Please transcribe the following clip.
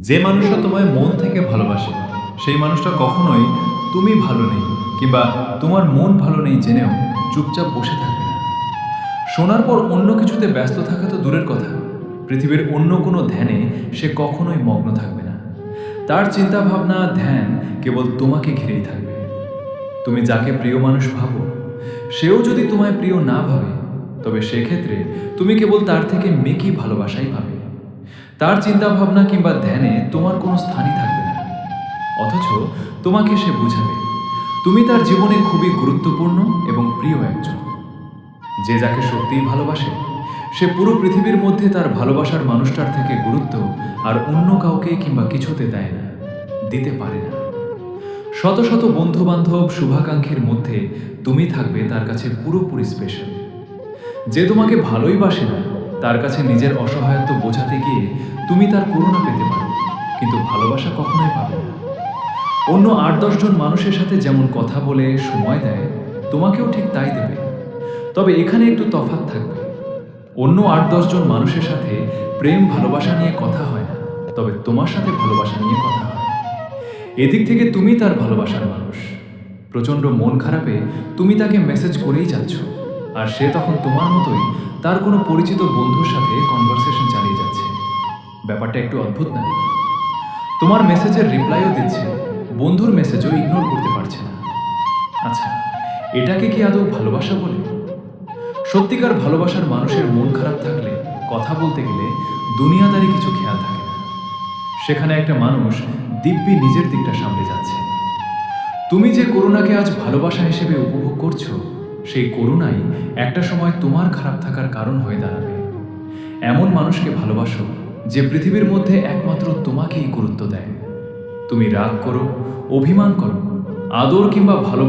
যে মানুষটা তোমায় মন থেকে ভালোবাসে সেই মানুষটা কখনোই তুমি ভালো নেই কিংবা তোমার মন ভালো নেই জেনেও চুপচাপ বসে থাকবে না। শোনার পর অন্য কিছুতে ব্যস্ত থাকা তো দূরের কথা, পৃথিবীর অন্য কোনো ধ্যানে সে কখনোই মগ্ন থাকবে না। তার চিন্তা ভাবনা ধ্যান কেবল তোমাকে ঘিরেই থাকবে। তুমি যাকে প্রিয় মানুষ ভাবো সেও যদি তোমায় প্রিয় না ভাবে, তবে সেক্ষেত্রে তুমি কেবল তার থেকে মেকি ভালোবাসাই পাবে। তার চিন্তাভাবনা কিংবা ধ্যানে তোমার কোনো স্থানই থাকবে না, অথচ তোমাকে সে বুঝাবে তুমি তার জীবনে খুবই গুরুত্বপূর্ণ এবং প্রিয় একজন। যে যাকে সত্যিই ভালোবাসে সে পুরো পৃথিবীর মধ্যে তার ভালোবাসার মানুষটার থেকে গুরুত্ব আর অন্য কাউকে কিংবা কিছুতে দেয় না, দিতে পারে না। শত শত বন্ধু বান্ধব শুভাকাঙ্ক্ষীর মধ্যে তুমি থাকবে তার কাছে পুরোপুরি স্পেশাল। যে তোমাকে ভালোই বাসে না তার কাছে নিজের অসহায়ত্ব বোঝাতে গিয়ে তুমি তার করুণা পেতে পারো, কিন্তু ভালোবাসা কখনোই পাবে না। অন্য ৮-১০ জন মানুষের সাথে যেমন কথা বলে সময় দেয় তোমাকেও ঠিক তাই দেবে, তবে এখানে একটু তফাৎ থাকবে। অন্য ৮-১০ জন মানুষের সাথে প্রেম ভালোবাসা নিয়ে কথা হয় না, তবে তোমার সাথে ভালোবাসা নিয়ে কথা হয়। এদিক থেকে তুমি তার ভালোবাসার মানুষ। প্রচণ্ড মন খারাপে তুমি তাকে মেসেজ করেই যাচ্ছ, আর সে তখন তোমার মতোই তার কোনো পরিচিত বন্ধুর সাথে কনভারসেশন চালিয়ে যাচ্ছে। ব্যাপারটা একটু অদ্ভুত না? তোমার মেসেজের রিপ্লাইও দিচ্ছে, বন্ধুর মেসেজও ইগনোর করতে পারছে না। আচ্ছা, এটাকে কি আদৌ ভালোবাসা বলে? সত্যিকার ভালোবাসার মানুষের মন খারাপ থাকলে কথা বলতে গেলে দুনিয়াদারি কিছু খেয়াল থাকে না। সেখানে একটা মানুষ দিব্যি নিজের দিকটা সামলে যাচ্ছে। তুমি যে করুণাকে আজ ভালোবাসা হিসেবে উপভোগ করছো, সেই করুণাই একটা সময় তোমার খারাপ থাকার কারণ হয়ে দাঁড়াবে। এমন মানুষকে ভালোবাসো যে পৃথিবীর মধ্যে একমাত্র তোমাকেই গুরুত্ব দেয়। তুমি রাগ করো, অভিমান করো, আদর কিংবা ভালোবাসা